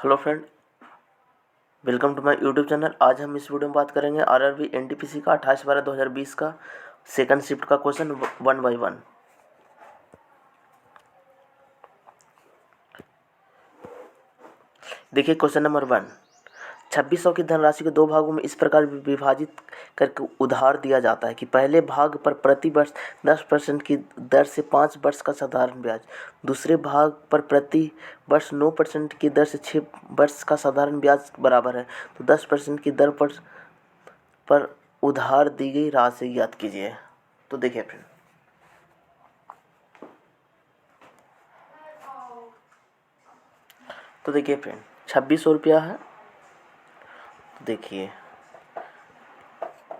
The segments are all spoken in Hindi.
Hello friend, welcome to my YouTube channel. आज हम इस वीडियो में बात करेंगे आरआरबी एनटीपीसी का 28/12/2020 का सेकंड शिफ्ट का क्वेश्चन 1 बाई 1। देखिए क्वेश्चन नंबर 1। 2600 की धनराशि को दो भागों में इस प्रकार विभाजित करके उधार दिया जाता है कि पहले भाग पर प्रति वर्ष 10% की दर से 5 वर्ष का साधारण ब्याज, दूसरे भाग पर प्रति वर्ष 9% की दर से 6 वर्ष का साधारण ब्याज बराबर है। तो 10% की दर पर उधार दी गई राशि ज्ञात कीजिए। तो देखिए फ्रेंड, देखिए फ्रेंड 2600 रुपया है। तो देखिए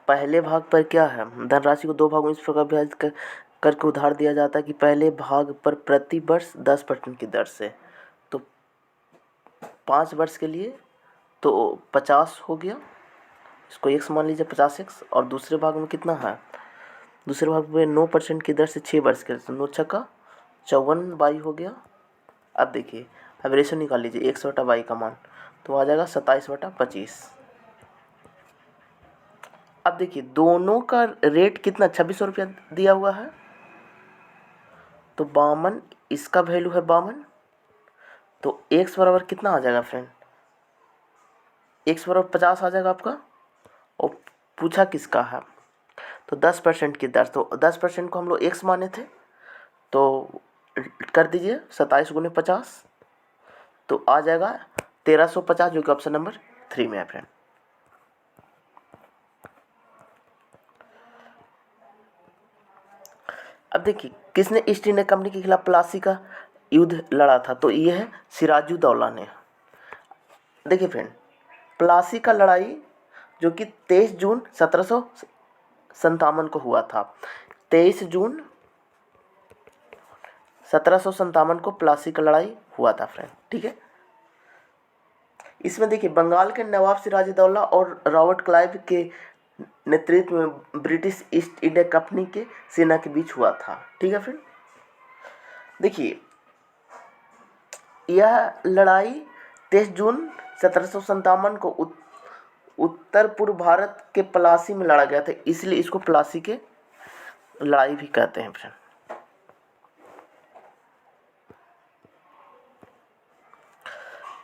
पहले भाग पर क्या है, धनराशि को दो भागों में इस प्रकार विभाजित करके उधार दिया जाता है कि पहले भाग पर प्रति वर्ष 10% की दर से, तो 5 वर्ष के लिए तो 50 हो गया, इसको x मान लीजिए 50x। और दूसरे भाग में कितना है, दूसरे भाग में 9% की दर से 6 वर्ष के, तो 9 छक्का 54 बाई हो गया। अब देखिए, अब रेशो निकाल लीजिए x बटा बाई का मान, तो आ जाएगा 27/25। अब देखिए दोनों का रेट कितना, 2600 रुपया दिया हुआ है, तो 52, इसका वैल्यू है 52, तो x बराबर कितना आ जाएगा फ्रेंड, x बराबर 50 आ जाएगा आपका। और पूछा किसका है, तो 10% की दर, तो 10% को हम लोग x माने थे, तो कर दीजिए 27 गुने 50, तो आ जाएगा 1350, जो कि ऑप्शन नंबर 3 में है फ्रेंड। अब देखिए किसने ईस्ट इंडिया कंपनी के खिलाफ प्लासी का युद्ध लड़ा था, तो ये है सिराजुद्दौला ने। देखिए फ्रेंड, प्लासी का लड़ाई जो कि 23 जून 1757 को हुआ था, 23 जून 1757 को प्लासी का लड़ाई हुआ था फ्रेंड, ठीक है। इसमें देखिए बंगाल के नवाब सिराजुद्दौला और रॉबर्ट क्लाइव के नेतृत्व में ब्रिटिश ईस्ट इंडिया कंपनी के सेना के बीच हुआ था, ठीक है फ्रेंड। देखिए यह लड़ाई 23 जून 1757 को उत्तर पूर्व भारत के प्लासी में लड़ा गया था, इसलिए इसको प्लासी के लड़ाई भी कहते हैं फ्रेंड।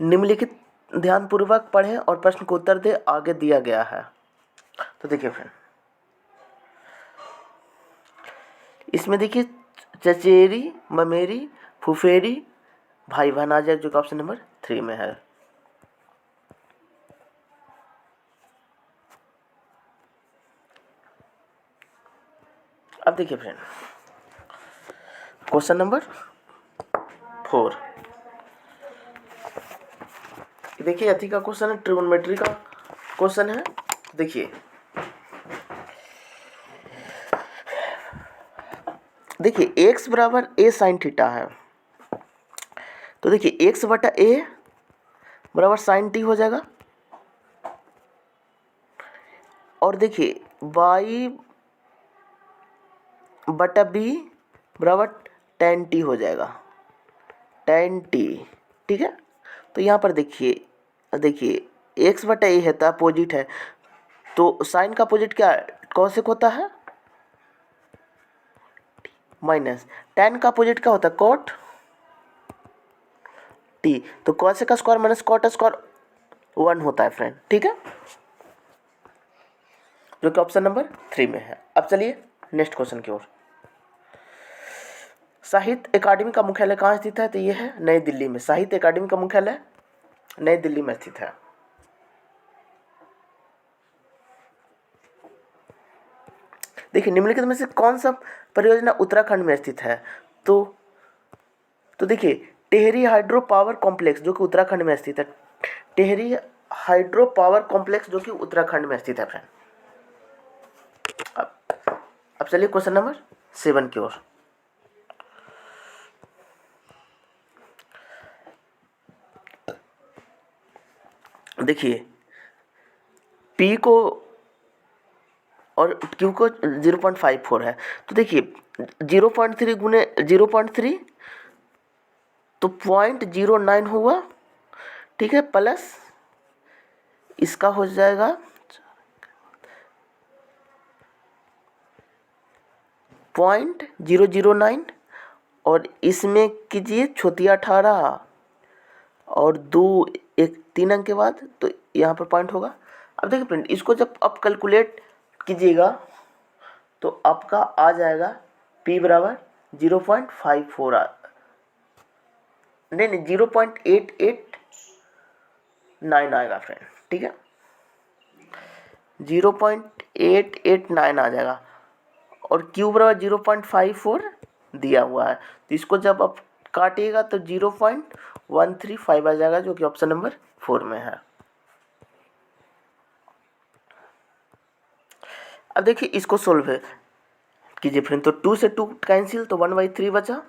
निम्नलिखित ध्यानपूर्वक पढ़ें और प्रश्न को उत्तर दे, आगे दिया गया है। तो देखिए फ्रेंड, इसमें देखिए चचेरी, ममेरी, फुफेरी, भाई बहन आ जाए, जो कि ऑप्शन नंबर 3 में है। अब देखिए फ्रेंड क्वेश्चन नंबर 4। देखिए अति का क्वेश्चन है, ट्रिगोनोमेट्री का क्वेश्चन है। तो देखिए x बराबर a साइन थीटा है, तो देखिए x बटा a बराबर साइन t हो जाएगा, और देखिए y बटा b बराबर tan t हो जाएगा, tan t, ठीक है। तो यहाँ पर देखिए x बटा a है तो अपोजिट है, तो साइन का अपोजिट क्या कॉसेक होता है, माइनस। tan का अपोजिट क्या होता है, कॉट t, तो कॉसेक का स्क्वायर माइनस कॉट स्क्वायर 1 होता है फ्रेंड, ठीक है, जो कि ऑप्शन नंबर 3 में है। अब चलिए नेक्स्ट क्वेश्चन की ओर। साहित्य अकादमी का मुख्यालय कहाँ स्थित है, तो ये है नई दिल्ली में। साहित्य अकादमी का मुख्यालय नई दिल्ली में स्थित है। देखिए निम्नलिखित में से कौन सा परियोजना उत्तराखंड में स्थित है, तो देखिए टेहरी हाइड्रो पावर कॉम्प्लेक्स जो कि उत्तराखंड में स्थित है, टेहरी हाइड्रो पावर कॉम्प्लेक्स जो कि उत्तराखंड में स्थित है फ्रेंड। अब चलिए क्वेश्चन नंबर 7 की ओर। देखिए P को और Q को 0.54 है, तो देखिए 0.3 गुने 0.3, तो 0.09 हुआ, ठीक है, प्लस इसका हो जाएगा 0.009 और इसमें कीजिए छोटिया 18 और 2 एक 3 अंक के बाद, तो यहाँ पर पॉइंट होगा। अब देखिए फ्रेंड, इसको जब आप कैलकुलेट कीजिएगा तो आपका आ जाएगा p बराबर 0.54 नहीं 0.889 आएगा फ्रेंड, ठीक है, 0.889 आ जाएगा और क्यू बराबर 0.54 दिया हुआ है। तो इसको जब आप काटिएगा तो 0.135 आ जाएगा, जो कि ऑप्शन नंबर 4 में है। अब देखिए इसको सोल्व है कीजिए फ्रेंड, तो 2 से 2 कैंसिल, तो 1/3 बचा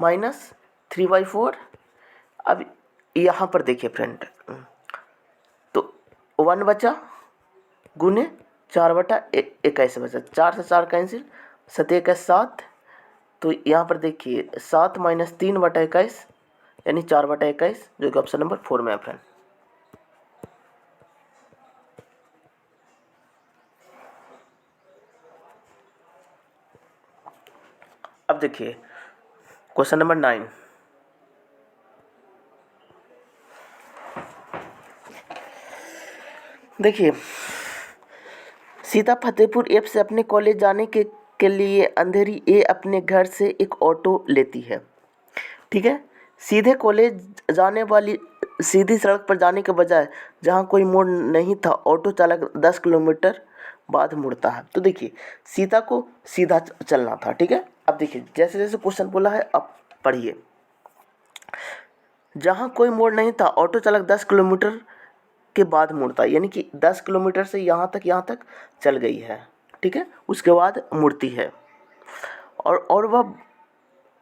माइनस 3/4। अब यहाँ पर देखिए फ्रेंड, तो 1 बचा गुने 4/21 बचा, 4 से 4 कैंसिल, 7 1 7, तो यहाँ पर देखिए 7 - 3/21 यानी 4/21, जो कि ऑप्शन नंबर 4 में है फ्रेंड। अब देखिए क्वेश्चन नंबर 9, देखिए सीता फतेहपुर एप से अपने कॉलेज जाने के लिए अंधेरी ए अपने घर से एक ऑटो लेती है, ठीक है। सीधे कॉलेज जाने वाली सीधी सड़क पर जाने के बजाय जहां कोई मोड़ नहीं था, ऑटो चालक 10 किलोमीटर बाद मुड़ता है। तो देखिए सीता को सीधा चलना था, ठीक है। अब देखिए जैसे जैसे क्वेश्चन बोला है अब पढ़िए, जहां कोई मोड़ नहीं था ऑटो चालक 10 किलोमीटर के बाद मुड़ता है, यानी कि 10 किलोमीटर से यहाँ तक चल गई है, ठीक है, उसके बाद मुड़ती है और वह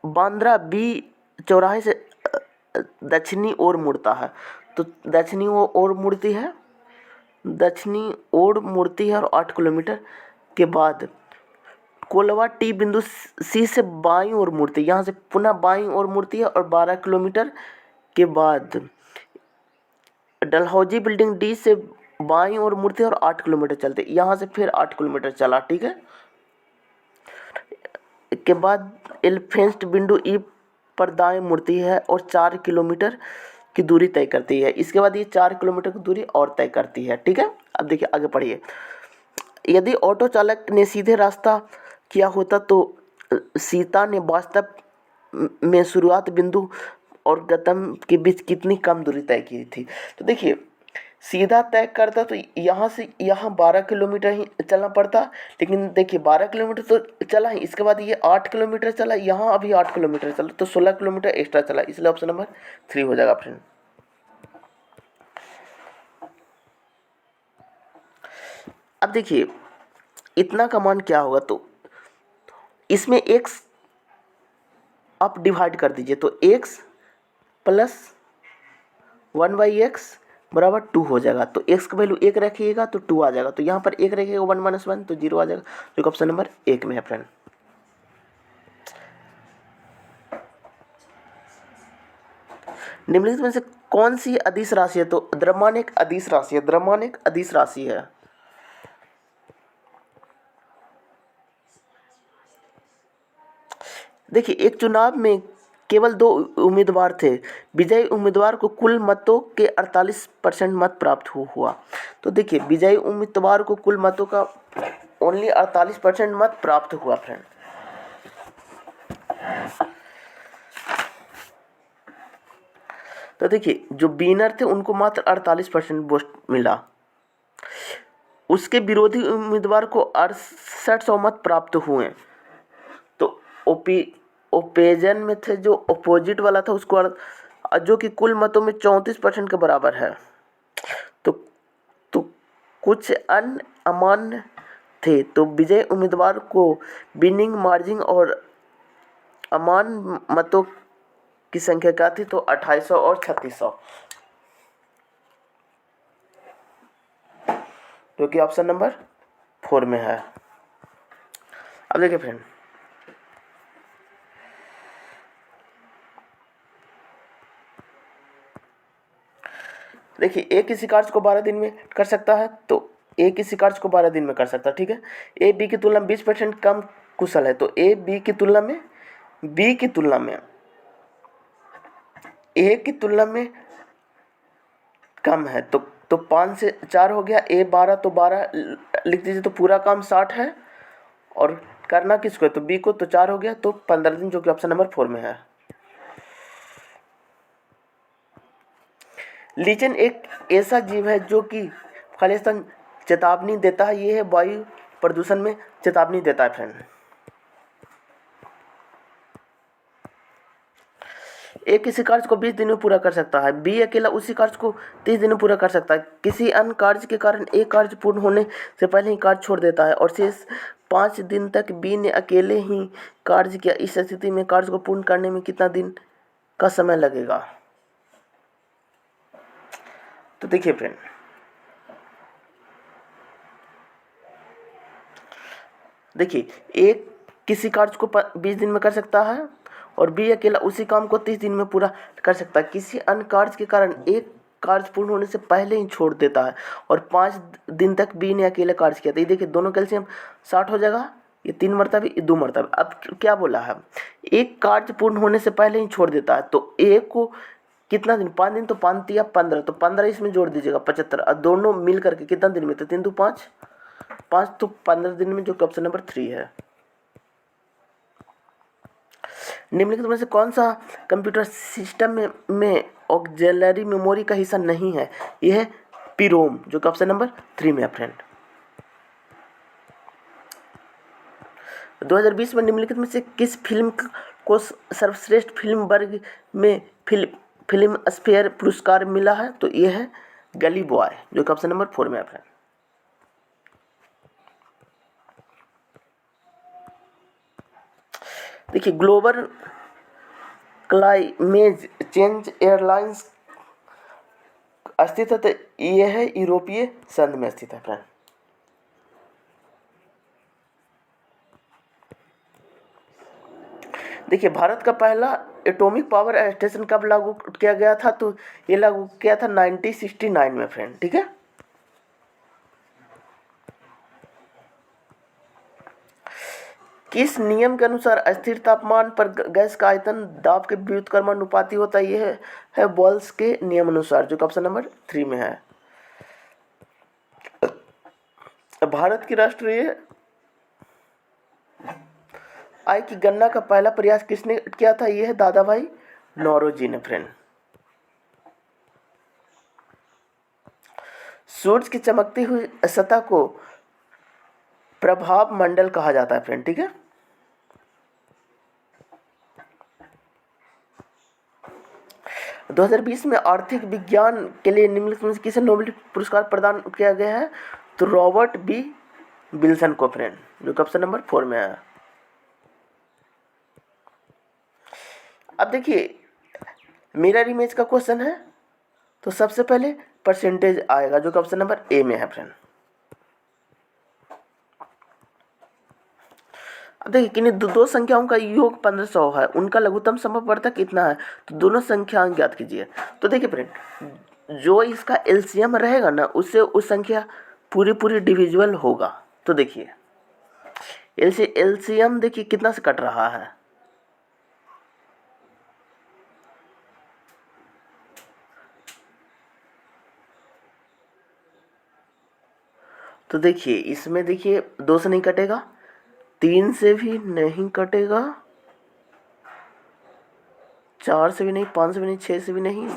बांद्रा बी चौराहे से दक्षिणी ओर मुड़ता है। तो दक्षिणी ओर मुड़ती है, दक्षिणी ओर मुड़ती है और 8 किलोमीटर के बाद कोलवा टी बिंदु सी से बाईं ओर मुड़ती है, यहाँ से पुनः बाईं ओर मुड़ती है और 12 किलोमीटर के बाद डलहौजी बिल्डिंग डी से बाईं ओर मुड़ती है और 8 किलोमीटर चलते, यहाँ से फिर 8 किलोमीटर चला, ठीक है। के बाद एलिफेंट बिंदु ई पर दाएं मुड़ती है और 4 किलोमीटर की दूरी तय करती है। इसके बाद ये 4 किलोमीटर की दूरी और तय करती है, ठीक है। अब देखिए आगे पढ़िए, यदि ऑटो चालक ने सीधे रास्ता किया होता तो सीता ने वास्तव में शुरुआत बिंदु और गंतव्य के बीच कितनी कम दूरी तय की थी। तो देखिए सीधा तय करता तो यहाँ से यहाँ 12 किलोमीटर ही चलना पड़ता, लेकिन देखिए 12 किलोमीटर तो चला ही, इसके बाद ये 8 किलोमीटर चला, यहाँ अभी 8 किलोमीटर चला, तो 16 किलोमीटर एक्स्ट्रा चला, इसलिए ऑप्शन नंबर 3 हो जाएगा फ्रेंड। अब देखिए इतना का मान क्या होगा, तो इसमें x आप डिवाइड कर दीजिए, तो x प्लस 1/x बराबर 2 हो जाएगा। तो x का वैल्यू 1 रखिएगा तो 2 आ जाएगा, तो यहाँ पर 1 रखिएगा 1 - 1 तो 0 आ जाएगा, जो कि ऑप्शन नंबर 1 में है फ्रेंड। निम्नलिखित में से कौन सी अदिश राशि है, तो द्रव्यमान एक अदिश राशि है, द्रव्यमान एक अदिश राशि है। देखिए एक चुनाव में केवल 2 उम्मीदवार थे, विजयी उम्मीदवार को कुल मतों के 48% मत प्राप्त हुआ। तो देखिए विजयी उम्मीदवार को कुल मतों का ओनली 48% मत प्राप्त हुआ फ्रेंड। तो देखिए जो विनर थे उनको मात्र 48% वोट मिला, उसके विरोधी उम्मीदवार को 6800 मत प्राप्त हुए। तो ओपेजन में थे, जो अपोजिट वाला था उसको जो कि कुल मतों में 34% के बराबर है। तो कुछ अन्य अमान्य थे, तो विजय उम्मीदवार को विनिंग मार्जिन और अमान्य मतों की संख्या क्या थी, तो 2800 और 3600, जो कि ऑप्शन नंबर 4 में है। अब देखिए फ्रेंड, देखिए ए किसी कार्य को 12 दिन में कर सकता है, तो ए किसी कार्य को 12 दिन में कर सकता है, ठीक है। ए बी की तुलना में 20% कम कुशल है, तो ए बी की तुलना में बी की तुलना में ए की तुलना में कम है, तो 5 से 4 हो गया, ए 12 तो 12 लिख दीजिए, तो पूरा काम 60 है और करना किसको है, तो बी को, तो 4 हो गया, तो 15 दिन, जो कि ऑप्शन नंबर 4 में है। लीचेन एक ऐसा जीव है जो कि खालिस्तान चेतावनी देता है, ये है वायु प्रदूषण में चेतावनी देता है फ्रेंड। ए किसी कार्य को 20 दिन में पूरा कर सकता है, बी अकेला उसी कार्य को 30 दिन में पूरा कर सकता है, किसी अन्य कार्य के कारण ए कार्य पूर्ण होने से पहले ही कार्य छोड़ देता है और शेष 5 दिन तक बी ने अकेले ही कार्य किया। इस स्थिति में कार्य को पूर्ण करने में कितना दिन का समय लगेगा। तो देखिए फ्रेंड, देखिए ए किसी कार्य को 20 दिन में कर सकता है और बी अकेला उसी काम को 30 दिन में पूरा कर सकता है, किसी अन्य कार्य के कारण एक कार्य पूर्ण होने से पहले ही छोड़ देता है और 5 दिन तक बी ने अकेले कार्य किया। तो ये देखिए दोनों कैल्शियम 60 हो जाएगा, ये 3 मरतबे, ये 2 मरतबे। अब क्या बोला है, एक कार्य पूर्ण होने से पहले ही छोड़ देता है, तो ए को कितना दिन, 5 दिन, तो 5 दिया 15, तो 15 इसमें जोड़ दीजिएगा 75, और दोनों मिल करके कितना दिन में, तो 3 2 5, 5 तो 15 दिन में, जो कि ऑप्शन नंबर 3 है। निम्नलिखित में से कौन सा कंप्यूटर सिस्टम में ऑक्सिलरी मेमोरी का हिस्सा नहीं है, यह है पीरोम, जो कि ऑप्शन नंबर 3 में है फ्रेंड। 2020 में निम्नलिखित में से किस फिल्म को सर्वश्रेष्ठ फिल्म वर्ग में फिल्म स्फेयर पुरस्कार मिला है, तो यह है गली बॉय, जो कि ऑप्शन नंबर 4 में है फ्रेंड। देखिए ग्लोबल क्लाइमेट चेंज एयरलाइंस स्थित है, तो यह है यूरोपीय संघ में स्थित है फ्रेंड। देखिए भारत का पहला एटॉमिक पावर स्टेशन कब लागू किया गया था, तो ये लागू किया था 1969 में फ्रेंड, ठीक है। किस नियम के अनुसार स्थिर तापमान पर गैस का आयतन दाब के व्युत्क्रमानुपाती होता है, यह है बॉल्स के नियम अनुसार, जो कि ऑप्शन नंबर 3 में है। भारत की राष्ट्रीय आय की गणना का पहला प्रयास किसने किया था, यह है दादा भाई नौरोजी ने फ्रेंड। सूरज की चमकती हुई सतह को प्रभाव मंडल कहा जाता है फ्रेंड, ठीक है। – 2020 में आर्थिक विज्ञान के लिए निम्नलिखित में से किसे नोबेल पुरस्कार प्रदान किया गया है, तो रॉबर्ट बी विल्सन को फ्रेंड, जो कि ऑप्शन नंबर 4 में है। अब देखिए मिरर इमेज का क्वेश्चन है, तो सबसे पहले परसेंटेज आएगा, जो कि ऑप्शन नंबर ए में है फ्रेंड। अब देखिए किन्हीं दो संख्याओं का योग 1500 है, उनका लघुत्तम समवर्तक कितना है, तो दोनों संख्याएं ज्ञात कीजिए। तो देखिए फ्रेंड, जो इसका एलसीएम रहेगा ना, उससे उस संख्या पूरी डिविजिबल होगा। तो देखिए एलसीएम देखिए कितना से कट रहा है, तो देखिए इसमें देखिए 2 से नहीं कटेगा, 3 से भी नहीं कटेगा, 4 से भी नहीं, 5 से भी नहीं, 6 से भी नहीं,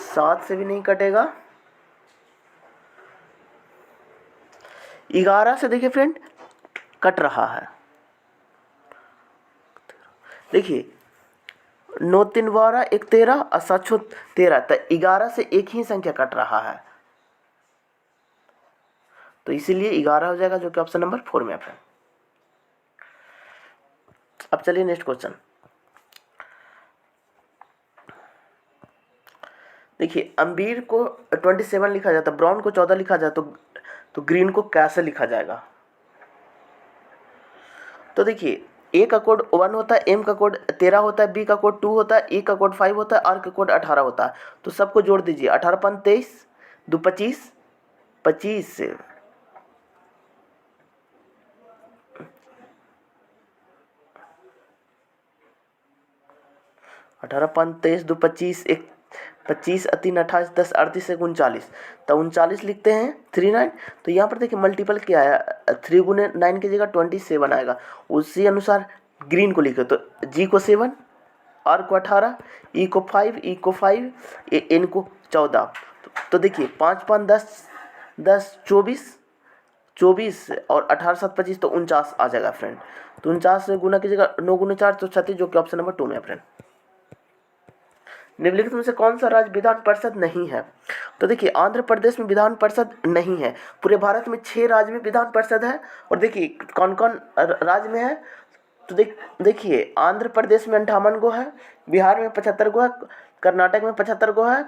7 से भी नहीं कटेगा, 11 से देखिए फ्रेंड कट रहा है। देखिए 9 3 12 1 13 और 7 6 13, तो 11 से एक ही संख्या कट रहा है, तो इसीलिए 11 हो जाएगा, जो कि ऑप्शन नंबर 4 में है। अब चलिए नेक्स्ट क्वेश्चन। देखिए अम्बीर को 27 लिखा जाता है, ब्राउन को 14 लिखा जाए, तो ग्रीन को कैसे लिखा जाएगा। तो देखिए ए का कोड 1 होता है, एम का कोड 13 होता है, बी का कोड 2 होता है, ई का कोड 5 होता है, आर का कोड 18 होता है। तो सबको जोड़ दीजिए, 18 5 23, 2 25, 25 18 5 23, 2 25, 1 25 3 28, 10 38 1 39, तो 39 लिखते हैं 39। तो यहाँ पर देखिए मल्टीपल क्या आया, 3 गुने 9 की जगह 27 आएगा। उसी अनुसार ग्रीन को लिखे, तो जी को 7, आर को 18, ई को 5, ई को 5, एन को 14। तो देखिए 5 5 10 10 24, 24 और 18 7 25, तो 49 आ जाएगा फ्रेंड। तो 49 से गुना कीजिएगा, 9 गुना 4 तो 36, जो कि ऑप्शन नंबर 2 में है फ्रेंड। निम्नलिखित में से कौन सा राज्य विधान परिषद नहीं है? तो देखिए आंध्र प्रदेश में विधान परिषद नहीं है। पूरे भारत में 6 राज्य में विधान परिषद है। और देखिए कौन कौन राज्य में है, तो देखिए आंध्र प्रदेश में 58 गो है, बिहार में 75 गो है, कर्नाटक में 75 गो है,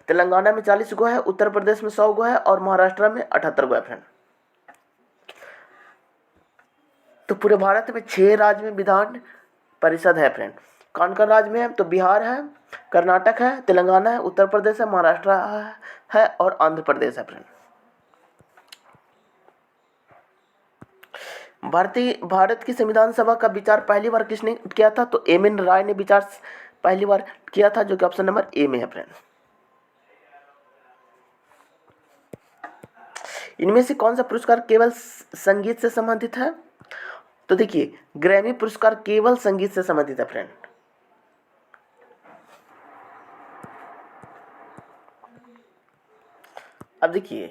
तेलंगाना में 40 गो है, उत्तर प्रदेश में 100 गो है और महाराष्ट्र में 78 गो है फ्रेंड। तो पूरे भारत में 6 राज्य में विधान परिषद है फ्रेंड। कौन कौन राज्य में है, तो बिहार है, कर्नाटक है, तेलंगाना है, उत्तर प्रदेश है, महाराष्ट्र है और आंध्र प्रदेश है फ्रेंड। भारत की संविधान सभा का विचार पहली बार किसने किया था, तो एम.एन. राय ने विचार पहली बार किया था, जो कि ऑप्शन नंबर ए में है फ्रेंड। इनमें से कौन सा पुरस्कार केवल संगीत से संबंधित है, तो देखिए ग्रैमी पुरस्कार केवल संगीत से संबंधित है फ्रेंड। अब देखिए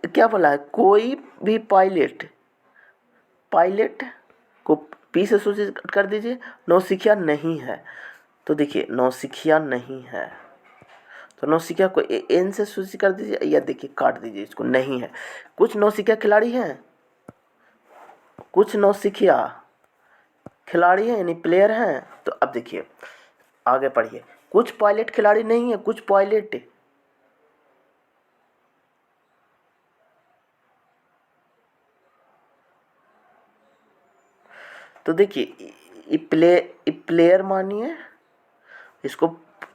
क्या बोला है, कोई भी पायलट को पी से सूचित कर दीजिए, नौसिखिया नहीं है। तो देखिए नौसिखिया नहीं है, तो नौसिखिया को एन से सूचित कर दीजिए, या देखिए काट दीजिए इसको, नहीं है। कुछ नौसिखिया खिलाड़ी हैं, कुछ नौसिखिया खिलाड़ी हैं यानी प्लेयर हैं। तो अब देखिए आगे पढ़िए, कुछ पायलट खिलाड़ी नहीं है, कुछ पायलट। तो देखिए प्लेयर मानिए, इसको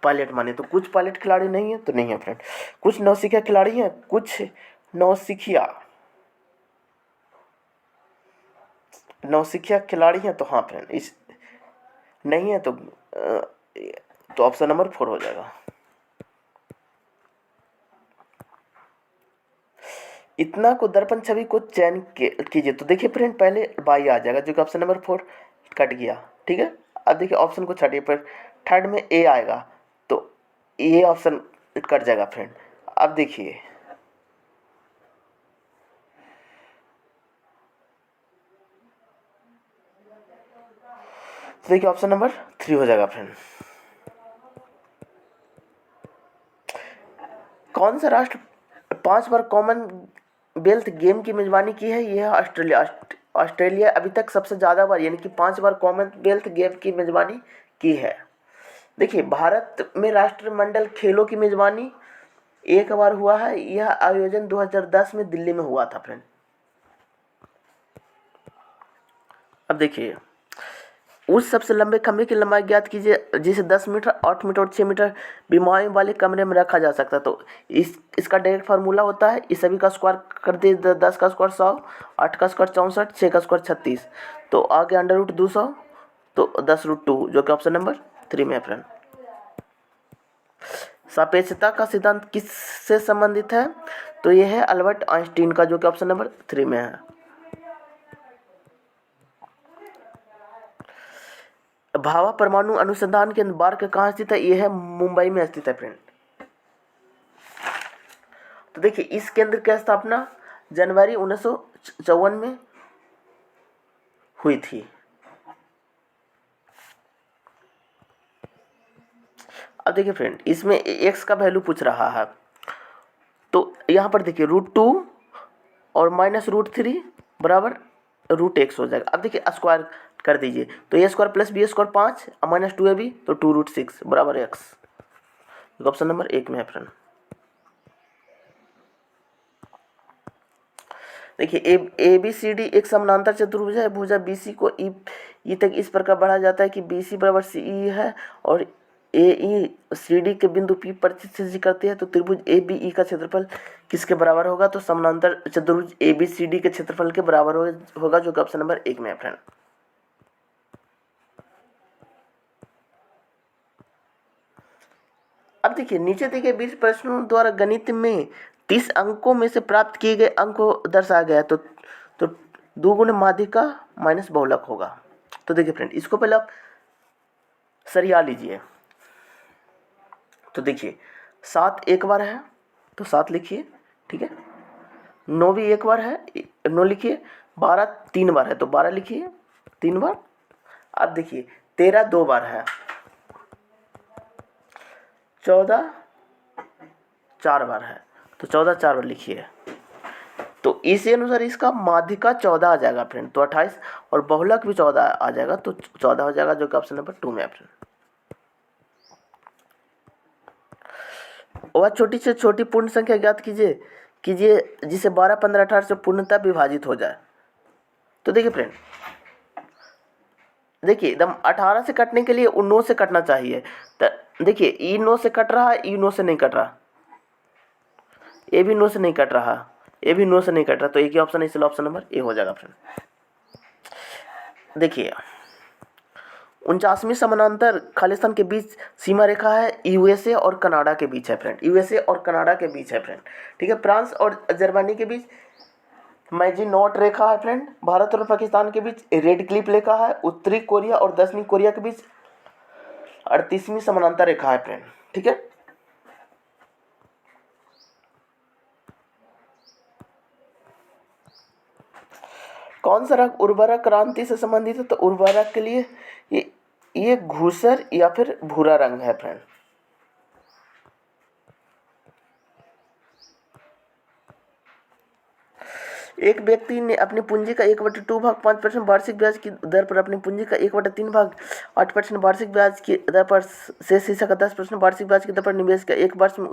पायलट मानिए। तो कुछ पायलट खिलाड़ी नहीं है, तो नहीं है फ्रेंड। कुछ नौसिखिया खिलाड़ी हैं, कुछ नौसिखिया खिलाड़ी हैं, तो हाँ फ्रेंड इस नहीं है, तो ऑप्शन नंबर 4 हो जाएगा। इतना को दर्पण छवि को चयन कीजिए। तो देखिए फ्रेंड पहले बाई आ जाएगा, जो कि ऑप्शन नंबर 4 कट गया, ठीक है। अब देखिए ऑप्शन को छठिए, पर थर्ड में ए आएगा, तो ये ऑप्शन कट जाएगा फ्रेंड। अब देखिए तो देखिए ऑप्शन नंबर 3 हो जाएगा फ्रेंड। कौन सा राष्ट्र 5 बार कॉमनवेल्थ गेम की मेजबानी की है, यह है ऑस्ट्रेलिया अभी तक सबसे ज़्यादा बार यानी कि 5 बार कॉमनवेल्थ गेम की मेजबानी की है। देखिए भारत में राष्ट्रमंडल खेलों की मेजबानी एक बार हुआ है, यह आयोजन 2010 में दिल्ली में हुआ था फ्रेंड। अब देखिए उस सबसे लंबे खंभे की लंबाई ज्ञात कीजिए जिसे 10 मीटर 8 मीटर और 6 मीटर बीमारी वाले कमरे में रखा जा सकता है। तो इसका डायरेक्ट फार्मूला होता है, इस सभी का स्क्वायर कर दे, 10 का स्क्वायर 100, 8 का स्क्वायर 64, 6 का स्क्वायर 36, तो आगे अंडर रूट 200, तो 10√2, जो कि ऑप्शन नंबर 3 में है फ्रेंड। सापेक्षता का सिद्धांत किससे संबंधित है, तो यह है अल्बर्ट आइंस्टीन का, जो कि ऑप्शन नंबर 3 में है। भाभा परमाणु अनुसंधान केंद्र बार्क कहाँ स्थित है, यह है मुंबई में स्थित है फ्रेंड। तो देखिए इस केंद्र की स्थापना जनवरी 1954 में हुई थी। अब देखिए फ्रेंड इसमें x का वैल्यू पूछ रहा है, तो यहाँ पर देखिए √2 और -√3 बराबर √x हो जाएगा। अब देखिए स्क्वायर कर दीजिए, तो a square plus b square 5 -2ab, तो 2√6 बराबर x, ऑप्शन नंबर 1 में है फ्रेंड। देखिए ए बी सी डी एक समानांतर चतुर्भुज है। भुजा बी सी को ई तक इस प्रकार बढ़ाया जाता है कि बी सी बराबर सी ई है और ए ई सी डी के बिंदु पी पर स्थित करती है। तो त्रिभुज ए बी ई का क्षेत्रफल किसके बराबर होगा? तो समानांतर चतुर्भुज ए बी सी डी के क्षेत्रफल के बराबर होगा, जो कि ऑप्शन नंबर 1 में है फ्रेंड। अब देखिए नीचे दिए 20 प्रश्नों द्वारा गणित में 30 अंकों में से प्राप्त किए गए अंक को दर्शाया गया है। तो 2 गुना माध्यिका माइनस बहुलक होगा। तो देखिए फ्रेंड, इसको पहले आप सरिया लीजिए। तो देखिए 7 एक बार है तो 7 लिखिए, ठीक है। 9 भी एक बार है, 9 लिखिए। 12 3 बार है तो 12 लिखिए 3 बार। अब देखिए 13 2 बार है, 14 4 बार है तो 14 4 बार लिखिए। तो इसी अनुसार इसका माध्यिका 14 आ जाएगा फ्रेंड। तो 28 और बहुलक भी 14 आ जाएगा, तो 14 हो जाएगा, जो कि ऑप्शन नंबर 2 में है फ्रेंड। वह छोटी से छोटी पूर्ण संख्या ज्ञात कीजिए जिसे 12 15 18 से पूर्णतः विभाजित हो जाए। तो देखिए फ्रेंड, देखिए एकदम 18 से कटने के लिए 9 से कटना चाहिए। तो देखिए ई 9 से कट रहा है, ई 9 से नहीं कट रहा, ए भी 9 से नहीं कट रहा, ए भी 9 से नहीं कट रहा, तो एक ही ऑप्शन है, इसलिए ऑप्शन नंबर ए हो जाएगा फ्रेंड। देखिए 49वीं समानांतर खालिस्तान के बीच सीमा रेखा है, यूएसए और कनाडा के बीच है फ्रेंड। यूएसए और कनाडा के बीच है फ्रेंड, ठीक है। फ्रांस और जर्मनी के बीच मैजिनॉट रेखा है फ्रेंड। भारत और पाकिस्तान के बीच रेड क्लिफ रेखा है। उत्तरी कोरिया और दक्षिणी कोरिया के बीच 38वीं समानांतर रेखा है फ्रेंड, ठीक है। कौन सा रंग उर्वरक क्रांति से संबंधित है? तो उर्वरक के लिए ये घूसर या फिर भूरा रंग है फ्रेंड। एक व्यक्ति ने अपनी पूंजी का 1/2 भाग 5% वार्षिक ब्याज की दर पर अपनी पूंजी का 1/3 भाग 8% वार्षिक ब्याज की दर पर शेष हिस्सा का 10% वार्षिक ब्याज की दर पर निवेश किया। एक वर्ष में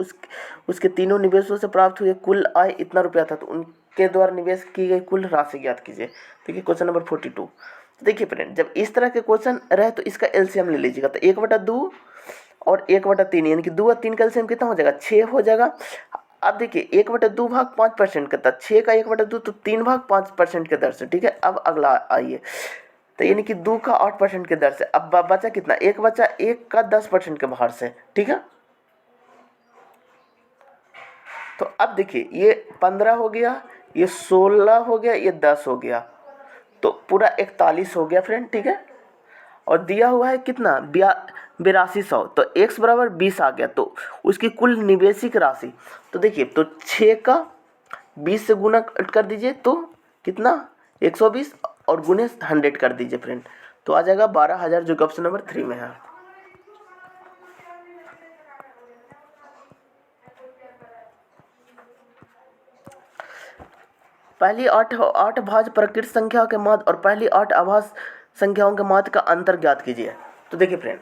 उसके तीनों निवेशों से प्राप्त हुए कुल आय इतना रुपया था। तो उनके द्वारा निवेश की गई कुल राशि ज्ञात कीजिए। देखिए क्वेश्चन नंबर 42। तो देखिए फ्रेंड, जब इस तरह के क्वेश्चन रहे तो इसका एलसीएम ले लीजिएगा। तो 1/2 और 1/3 यानी कि 2 और 3 का एलसीएम कितना हो जाएगा? 6 हो जाएगा। अब देखिए 1/2 भाग 5% का था, 6 का 1/2 तो 3 भाग 5% के दर से, ठीक है। अब अगला आइए, तो यानी कि 2 का 8% के दर से। अब बचा कितना? एक बचा 1 का 10% के भार से, ठीक है। तो अब देखिए ये 15 हो गया, ये 16 हो गया, ये 10 हो गया, तो पूरा 41 हो गया फ्रेंड, ठीक है। और दिया हुआ है कितना? 8200। तो x बराबर 20 आ गया, तो उसकी कुल निवेशित राशि। तो देखिए, तो 6 का 20 से गुना कर दीजिए तो कितना? 120 और गुने 100 कर दीजिए फ्रेंड, तो आ जाएगा 12,000, जो कि ऑप्शन नंबर 3 में है। पहली 8 भाज्य प्रकृत संख्याओं के माध्य और पहली 8 अभाज्य संख्याओं के माध्य का अंतर ज्ञात कीजिए। तो देखिए फ्रेंड,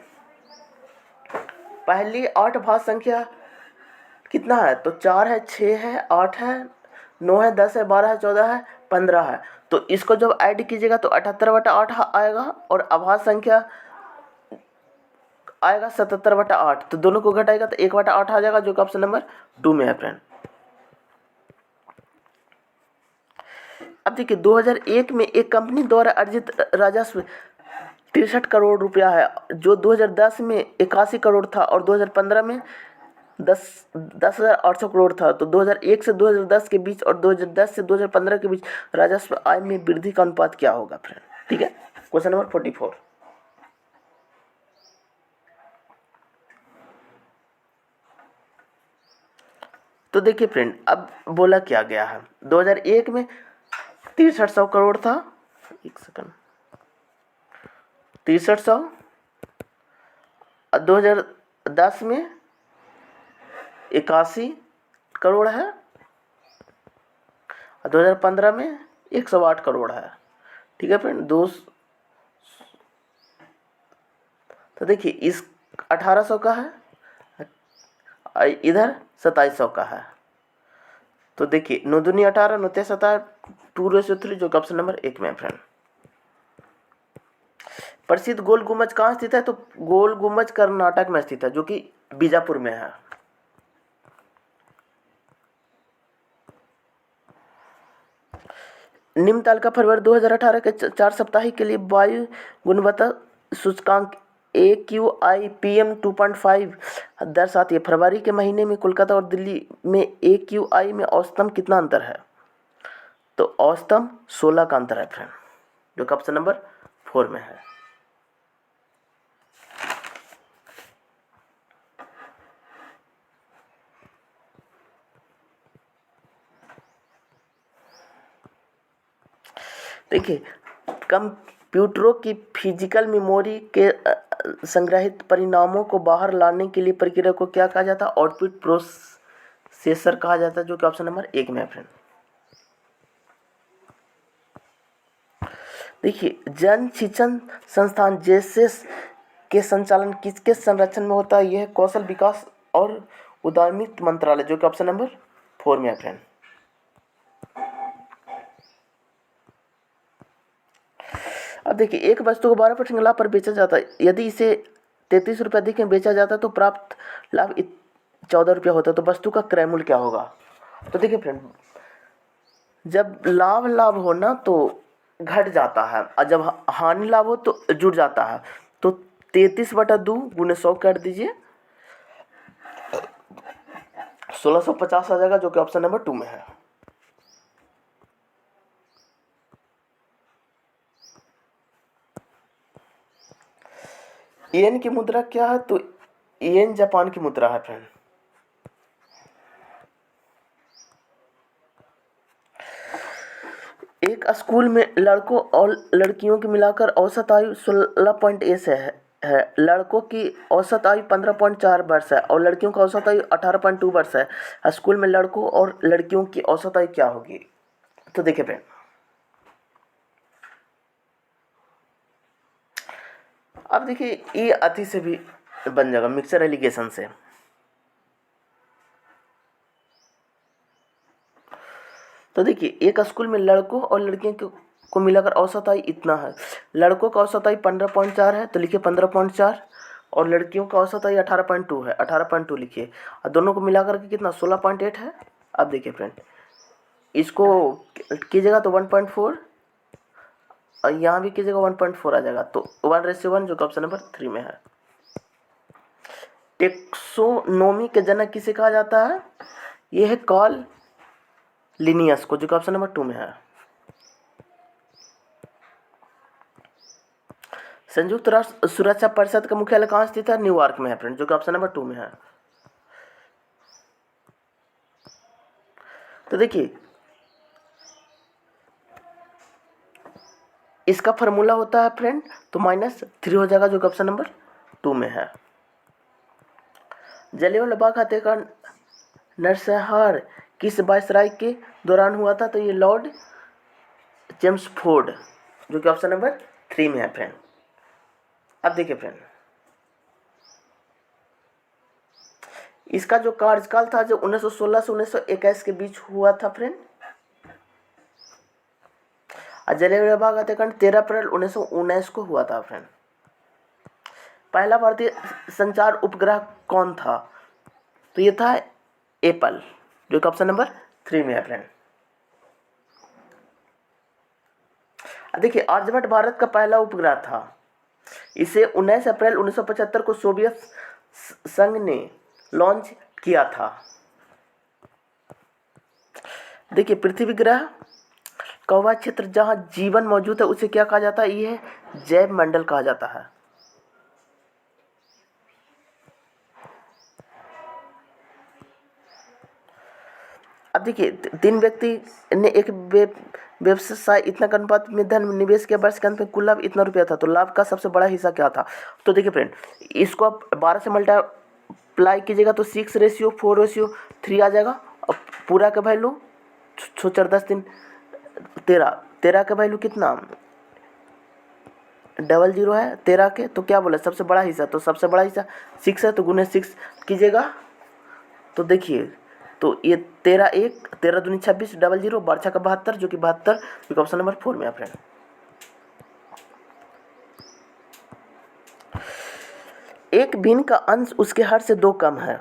पहली 8 भाज्य संख्या कितना है? तो 4 है, 6 है, 8 है, 9 है, 10 है, 12 है, 14 है, 15 है। तो इसको जब ऐड कीजिएगा तो 78/8 आएगा और अभाज्य संख्या आएगा 77/8। तो दोनों को घटाएगा तो 1/8 आ जाएगा, जो कि ऑप्शन नंबर 2 में है फ्रेंड। अब देखिए 2001 में एक कंपनी द्वारा अर्जित राजस्व 63 करोड़ रुपया है, जो 2010 में 81 करोड़ था और 2015 में 10,800 करोड़ था। तो 2001 से 2010 के बीच और 2010 से 2015 के बीच राजस्व आय में वृद्धि का अनुपात क्या होगा फ्रेंड, ठीक है। Question number 44। तो देखिए फ्रेंड, अब बोला क्या गया है, 2001 में 6300 करोड़ था, एक सेकंड, 6300, 2010 में 81 करोड़ है, 2015 में 108 करोड़ है, ठीक है फ्रेंड। तो देखिए इस 1800 का है, इधर 2700 का है, तो देखिए 9 दूनी 18, 9 तेईस 17, 2/3 जो कि ऑप्शन नंबर 1 में है फ्रेंड। प्रसिद्ध गोल गुम्बज कहाँ स्थित है? तो गोल गुम्बज कर्नाटक में स्थित है, जो कि बीजापुर में है। निम्न तालिका फरवरी 2018 के 4 सप्ताह के लिए वायु गुणवत्ता सूचकांक AQI PM 2.5 दर्शाती है। फरवरी के महीने में कोलकाता और दिल्ली में AQI में औसतन कितना अंतर है? तो औसतन 16 का अंतर है फ्रेंड, जो कि ऑप्शन नंबर 4 में है। देखिए कंप्यूटरों की फिजिकल मेमोरी के संग्रहित परिणामों को बाहर लाने के लिए प्रक्रिया को क्या कहा जाता है? आउटपुट प्रोसेसर कहा जाता है, जो कि ऑप्शन नंबर 1 में है फ्रेंड। देखिए जन शिक्षण संस्थान जैसे के संचालन किसके संरक्षण में होता है? यह कौशल विकास और उद्यमिता मंत्रालय, जो कि ऑप्शन नंबर 4 में है फ्रेंड। अब देखिए एक वस्तु को 12% लाभ पर बेचा जाता है, यदि इसे 33 रुपये अधिक में बेचा जाता है तो प्राप्त लाभ 14 रुपया होता है। तो वस्तु का क्रय मूल्य क्या होगा? तो देखिए फ्रेंड, जब लाभ हो ना तो घट जाता है, और जब हानि लाभ हो तो जुड़ जाता है। तो 33/2 गुने 100 कर दीजिए, 1650 आ जाएगा, जो कि ऑप्शन नंबर 2 में है। येन की मुद्रा क्या है? तो येन जापान की मुद्रा है फ्रेंड। एक स्कूल में लड़कों और लड़कियों की मिलाकर औसत आयु 16.8 है। लड़कों की औसत आयु 15.4 वर्ष है और लड़कियों का औसत आयु 18.2 वर्ष है। स्कूल में लड़कों और लड़कियों की औसत आयु क्या होगी? तो देखिए फ्रेंड, अब देखिए ये अति से भी बन जाएगा मिक्सर एलिगेशन से। तो देखिए एक स्कूल में लड़कों और लड़कियों को मिलाकर औसत आयु इतना है। लड़कों का औसत आयु 15.4 है, तो लिखिए 15.4, और लड़कियों का औसत आयु 18.2 है, 18.2 लिखिए, और दोनों को मिलाकर के कितना 16.8 है। अब देखिए फ्रेंड, इसको कीजिएगा तो 1.4, और यहाँ भी कीजिएगा 1.4 आ जाएगा, तो 1:1, जो कि ऑप्शन नंबर 3 में है। टेक्सोनोमी के जनक किसे कहा जाता है? यह है कार्ल लिनियस को, जो कि ऑप्शन नंबर 2 में है। संयुक्त राष्ट्र सुरक्षा परिषद का मुख्यालय कहाँ स्थित है? न्यूयॉर्क में है फ्रेंड, जो कि ऑप्शन नंबर 2 में है। तो देखिए इसका फॉर्मूला होता है फ्रेंड, तो -3 हो जाएगा, जो कि ऑप्शन नंबर 2 में है। जलियांवाला बाग हत्याकांड नरसंहार किस वायसराय के दौरान हुआ था? तो ये लॉर्ड चेम्सफोर्ड, जो कि ऑप्शन नंबर 3 में है फ्रेंड। अब देखिए फ्रेंड, इसका जो कार्यकाल था जो 1916 से 1921 के बीच हुआ था फ्रेंड। जलियांवाला बाग हत्याकांड 13 अप्रैल 1919 को हुआ था फ्रेंड। पहला भारतीय संचार उपग्रह कौन था? तो ये था एप्पल, जो कि ऑप्शन नंबर 3 में है फ्रेंड। देखिए आर्यभट्ट भारत का पहला उपग्रह था। इसे 19 अप्रैल 1975 को सोवियत संघ ने लॉन्च किया था। देखिए पृथ्वी ग्रह का वह क्षेत्र जहां जीवन मौजूद है उसे क्या कहा जाता है? यह जैव मंडल कहा जाता है। अब देखिए 3 व्यक्ति ने एक व्यवसाय इतना का अनुपात में धन निवेश किया, वर्ष के अंत में कुल लाभ इतना रुपया था। तो लाभ का सबसे बड़ा हिस्सा क्या था? तो देखिए फ्रेंड, इसको आप 12 से मल्टीप्लाई कीजिएगा तो 6:4:3 आ जाएगा। और पूरा का वैल्यू 4×10 13, 13 का वैल्यू कितना 00 है 13 के, तो क्या बोला सबसे बड़ा हिस्सा? तो सबसे बड़ा हिस्सा 6 है, तो गुने 6 कीजिएगा। तो देखिए तो ये 13 1 13 दूनी 26 डबल 0 12 का 72 जो कि 72 जो ऑप्शन नंबर 4 में है फ्रेंड। एक भिन्न का अंश उसके हर से 2 कम है।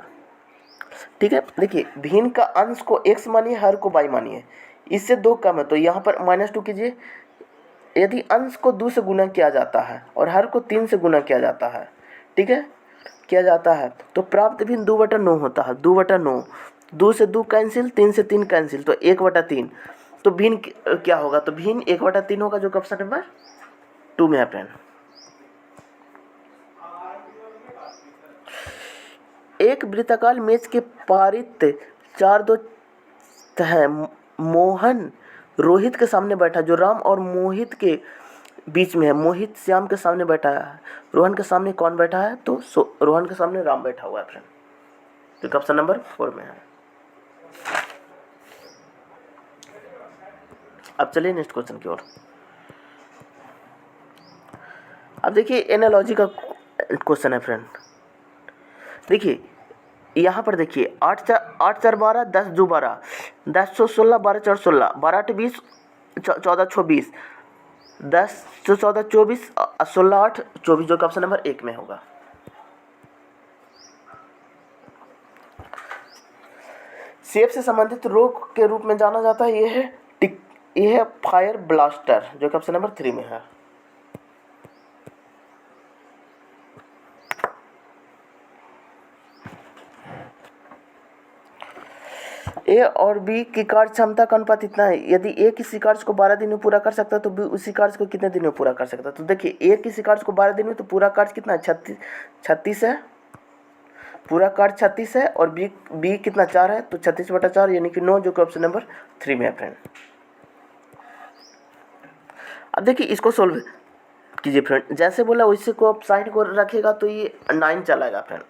ठीक है, देखिए भिन्न का अंश को x मानिए, हर को y मानिए, इससे 2 कम है तो यहाँ पर -2 कीजिए। यदि अंश को 2 से गुना किया जाता है और हर को 3 से गुना किया जाता है, ठीक है, किया जाता है तो प्राप्त भिन्न 2/9 होता है। 2/9, 2 से 2 कैंसिल, 3 से 3 कैंसिल, तो 1/3। तो भिन्न क्या होगा, तो भिन्न 1/3 होगा जो कि ऑप्शन नंबर 2 में है फ्रेंड। एक वृत्ताकार मेज के पारित 4-2 है। मोहन रोहित के सामने बैठा, जो राम और मोहित के बीच में है। मोहित श्याम के सामने बैठा है, रोहन के सामने कौन बैठा है, तो रोहन के सामने राम बैठा हुआ है फ्रेंड, तो ऑप्शन नंबर 4 में है। अब चलिए नेक्स्ट क्वेश्चन की ओर। अब देखिए एनालॉजी का क्वेश्चन है फ्रेंड। देखिए यहाँ पर देखिए 8 4 12 10 2 12 10 6 16 12 4 16 12 8 20 14 6 20 10 6 14 24 16 8 24 जो कि ऑप्शन नंबर 1 में होगा। सेब से संबंधित रोग के रूप में जाना जाता है, ये है फायर ब्लास्टर जो कि ऑप्शन नंबर 3 में है। ए और बी की कार्य क्षमता का अनुपात इतना है। यदि ए किसी कार्य को 12 दिन में पूरा कर सकता है तो बी उसी कार्य को कितने दिन में पूरा कर सकता है। तो देखिए ए किसी कार्य को 12 दिन में, तो पूरा कार्य कितना है, 36 है, पूरा कार्य 36 है, और बी कितना 4 है, तो 36/4 यानी कि 9 जो कि ऑप्शन नंबर 3 में है फ्रेंड। अब देखिए इसको सोल्व कीजिए फ्रेंड, जैसे बोला वैसे को आप साइड को रखिएगा तो ये 9 चलाएगा फ्रेंड।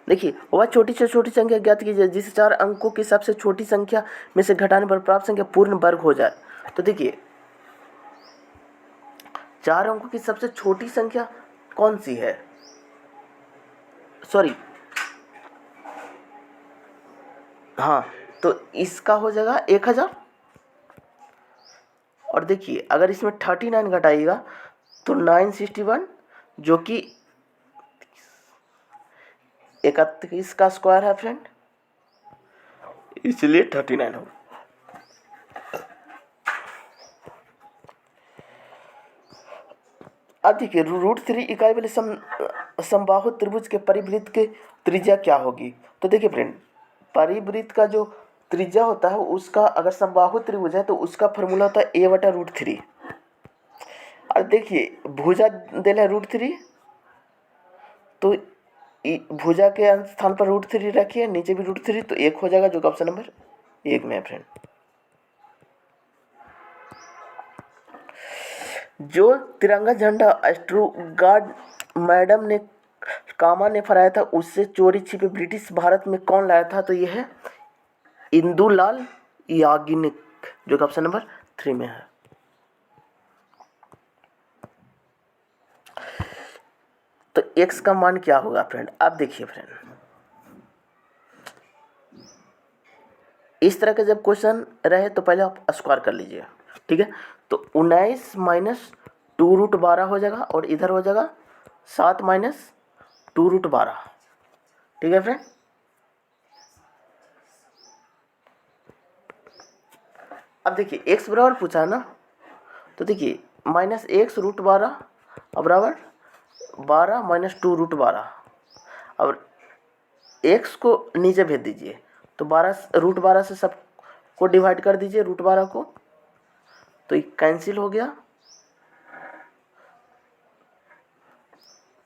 देखिए वह छोटी से छोटी संख्या ज्ञात कीजिए जिसे 4 अंकों की सबसे छोटी संख्या में से घटाने पर प्राप्त संख्या पूर्ण वर्ग हो जाए। तो देखिए 4 अंकों की सबसे छोटी संख्या कौन सी है, सॉरी हाँ, तो इसका हो जाएगा 1000। और देखिए अगर इसमें 39 घटाइएगा तो 961 जो कि 31 का स्क्वायर है फ्रेंड, इसलिए 39 होगा। अब देखिए √3 इकाई वाले समबाहु त्रिभुज के परिवृत्त के त्रिज्या क्या होगी। तो देखिए फ्रेंड परिवृत्त का जो त्रिज्या होता है उसका, अगर समबाहु त्रिभुज है तो उसका फॉर्मूला होता है a/√3। और देखिए भुजा दिल है √3, तो भुजा के स्थान पर √3 रखिए, नीचे भी √3, तो 1 हो जाएगा जो कि ऑप्शन नंबर 1 में है फ्रेंड। जो तिरंगा झंडा स्टुटगार्ट मैडम ने कामा ने फहराया था उससे चोरी छिपे ब्रिटिश भारत में कौन लाया था, तो यह है इंदुलाल याग्निक जो कि ऑप्शन नंबर 3 में है। तो x का मान क्या होगा फ्रेंड, आप देखिए फ्रेंड इस तरह का जब क्वेश्चन रहे तो पहले आप स्क्वायर कर लीजिए, ठीक है। तो 19 - 2√12 हो जाएगा, और इधर हो जाएगा 7 - 2√12, ठीक है फ्रेंड। अब देखिए x बराबर पूछा है ना, तो देखिए -x√12 बराबर 12 - 2√12। अब x को नीचे भेज दीजिए, तो 12 से सब को डिवाइड कर दीजिए √12 को, तो ये कैंसिल हो गया।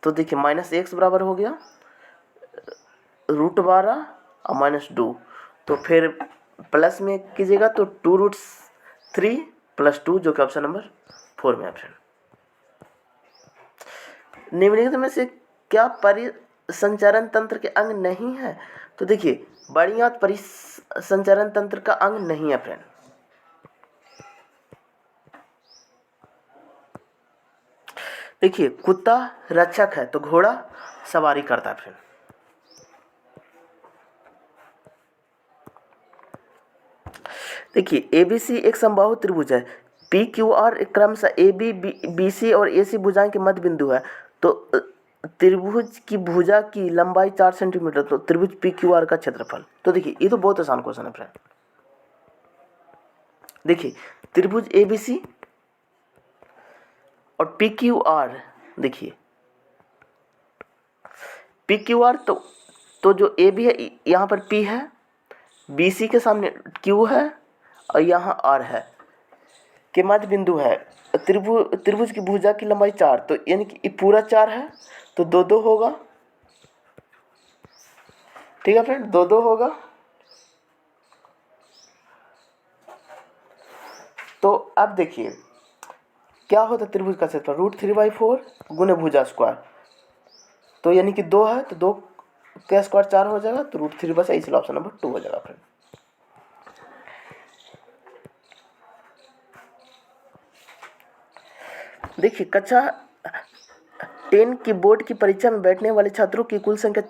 तो देखिए -x बराबर हो गया √12 और -2, तो फिर प्लस में कीजिएगा तो 2√3 + 2 जो कि ऑप्शन नंबर 4 में ऑप्शन। निम्नलिखित में से क्या परिसंचरण तंत्र के अंग नहीं है, तो देखिए बड़ी आंत परिसंचरण तंत्र का अंग नहीं है फ्रेंड। देखिए कुत्ता रक्षक है तो घोड़ा सवारी करता है फ्रेंड। देखिए ABC एक समबाहु त्रिभुज है, PQR क्रमशः AB BC और AC भुजाएं के मध्य बिंदु है। तो त्रिभुज की भुजा की लंबाई 4 सेंटीमीटर, तो त्रिभुज PQR का क्षेत्रफल। तो देखिए ये तो बहुत आसान क्वेश्चन है फ्रेंड। देखिए त्रिभुज ABC और PQR, देखिए PQR तो जो AB है यहाँ पर P है, BC के सामने Q है और यहाँ R है के मध्य बिंदु है। त्रिभुज की भुजा की लंबाई 4, तो यानी कि ये पूरा 4 है, तो 2 होगा। ठीक है फ्रेंड, 2 होगा। तो अब देखिए क्या होता है त्रिभुज का क्षेत्रफल, √3/4 गुने भुजा स्क्वायर। तो यानी कि 2 है, तो 2 का स्क्वायर 4 हो जाएगा, तो √3 बस, इसलिए ऑप्शन नंबर 2 हो जाएगा फ्रेंड। देखिए कक्षा 10 की बोर्ड की परीक्षा में बैठने वाले छात्रों की कुल संख्या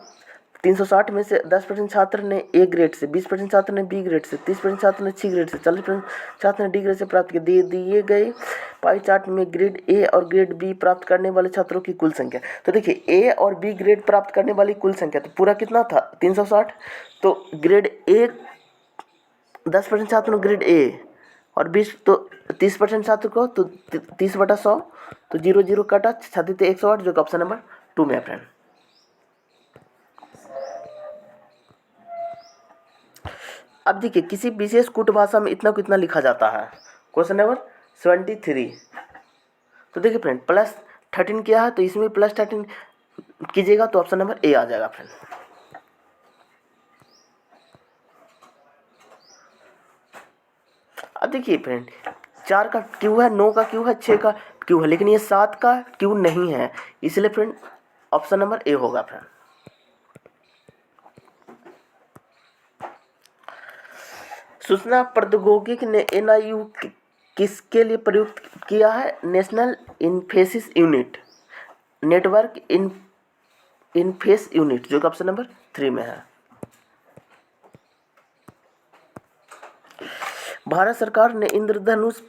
360 में से 10% छात्र ने ए ग्रेड से, 20% छात्र ने बी ग्रेड से, 30% छात्र ने सी ग्रेड से, 40% छात्र ने डी ग्रेड से प्राप्त किया। दिए गए पाई चार्ट में ग्रेड ए और ग्रेड बी प्राप्त करने वाले छात्रों की कुल संख्या। तो देखिए ए और बी ग्रेड प्राप्त करने वाली कुल संख्या, तो पूरा कितना था 360। तो ग्रेड ए 10% छात्रों ने ग्रेड ए और 30% छात्र को, तो 30/100, तो 0 काटा, छात्र थे 108, जो कि ऑप्शन नंबर 2 में है फ्रेंड। अब देखिए किसी विशेष कूट भाषा में इतना कितना लिखा जाता है, क्वेश्चन नंबर 73। तो देखिए फ्रेंड +13 किया है, तो इसमें +13 कीजिएगा तो ऑप्शन नंबर ए आ जाएगा फ्रेंड। अब देखिए फ्रेंड 4 का क्यू है, 9 का क्यू है, 6 का क्यू है, लेकिन ये 7 का क्यू नहीं है, इसलिए फ्रेंड ऑप्शन नंबर ए होगा फ्रेंड। सूचना प्रौद्योगिकी ने NIU किसके लिए प्रयुक्त किया है, national Infosys unit, network Infosys unit, जो कि ऑप्शन नंबर 3 में है। भारत सरकार ने इंद्रधनुष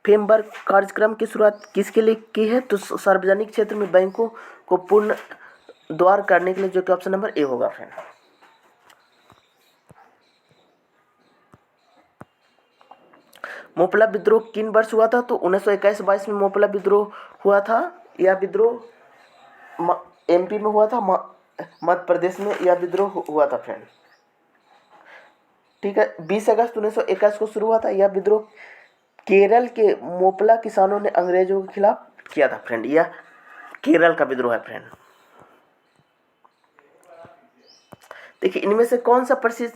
फ्रेमवर्क कार्यक्रम की शुरुआत किसके लिए की है, तो सार्वजनिक क्षेत्र में बैंकों को पूर्ण द्वार करने के लिए, जो कि ऑप्शन नंबर ए होगा फ्रेंड। मोपला विद्रोह किन वर्ष हुआ था, तो 1921-22 में मोपला विद्रोह हुआ था। यह विद्रोह MP में हुआ था, मध्य प्रदेश में यह विद्रोह हुआ था फ्रेंड। ठीक है, 20 अगस्त 1921 को शुरू हुआ था। यह विद्रोह केरल के मोपला किसानों ने अंग्रेजों के खिलाफ किया था फ्रेंड। यह केरल का विद्रोह है फ्रेंड। देखिए इनमें से कौन सा प्रसिद्ध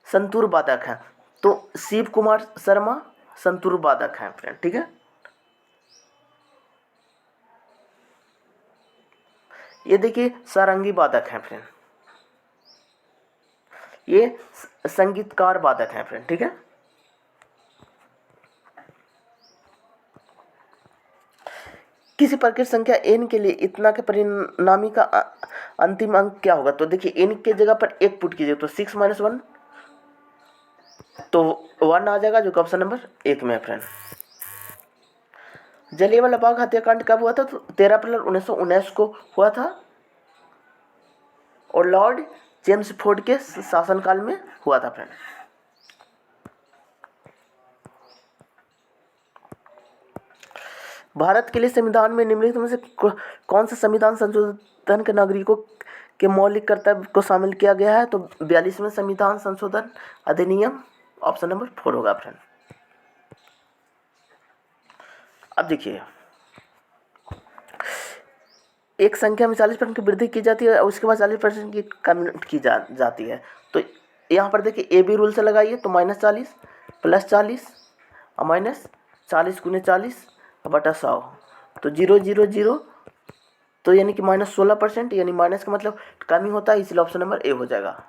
संतूर वादक है, तो शिव कुमार शर्मा संतूर वादक है फ्रेंड। ठीक है, ये देखिए सारंगी वादक है फ्रेंड, ये संगीतकार वादक है फ्रेंड। ठीक है, किसी प्रकृत संख्या n के लिए इतना के परिणामी का अंतिम अंक क्या होगा, तो देखिए n के जगह पर 1 पुट कीजिए, तो 6 - 1, तो 1 आ जाएगा, जो कि ऑप्शन नंबर 1 में है फ्रेंड। जलियांवाला बाग हत्याकांड कब हुआ था, तो 13 अप्रैल 1919 को हुआ था और लॉर्ड चेम्सफोर्ड के शासनकाल में हुआ था फ्रेंड। भारत के लिए संविधान में निम्नलिखित में से कौन सा संविधान संशोधन के नागरिकों के मौलिक कर्तव्य को शामिल किया गया है, तो 42वें संविधान संशोधन अधिनियम, ऑप्शन नंबर 4 होगा फ्रेंड। अब देखिए एक संख्या में 40% की वृद्धि की जाती है और उसके बाद 40% की कमी की जाती है। तो यहाँ पर देखिए AB रूल से लगाइए, तो -40 + 40 और -40 × 40/100, तो 0 0 0, तो यानी कि -16%, यानी माइनस का मतलब कमी होता है, इसलिए ऑप्शन नंबर ए हो जाएगा।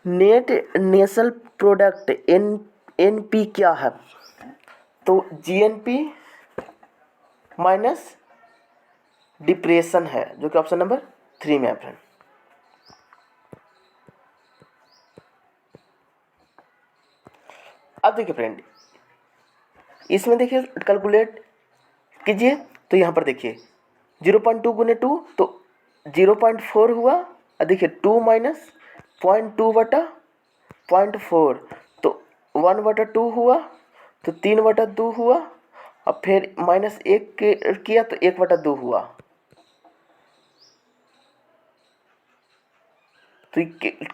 नेट नेशनल प्रोडक्ट NP क्या है, तो GNP - डिप्रेशन है, जो कि ऑप्शन नंबर 3 में है फ्रेंड। अब देखिए फ्रेंड, इसमें देखिए कैलकुलेट कीजिए तो यहाँ पर देखिए 0.2 गुने 2 तो 0.4 हुआ। और देखिए 2 माइनस 0.2 बटा 0.4 तो 1/2 हुआ, तो 3/2 हुआ। अब फिर माइनस 1 किया तो 1/2 हुआ। तो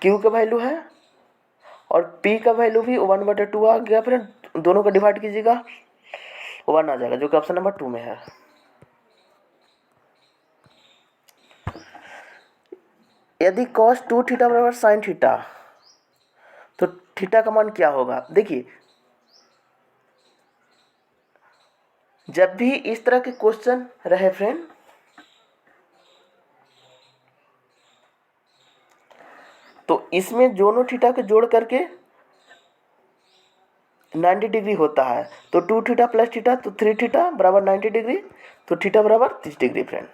क्यू का वैल्यू है और पी का वैल्यू भी 1/2 आ गया। फिर दोनों का डिवाइड कीजिएगा 1 आ जाएगा, जो कि ऑप्शन नंबर 2 में है। यदि cos 2 थीटा बराबर sin थीटा, तो थीटा का मान क्या होगा? देखिए, जब भी इस तरह के क्वेश्चन रहे फ्रेंड, तो इसमें दोनों थीटा के जोड़ करके 90 डिग्री होता है। तो 2 थीटा प्लस थीटा तो 3 थीटा बराबर 90 डिग्री, तो थीटा बराबर 30 डिग्री फ्रेंड।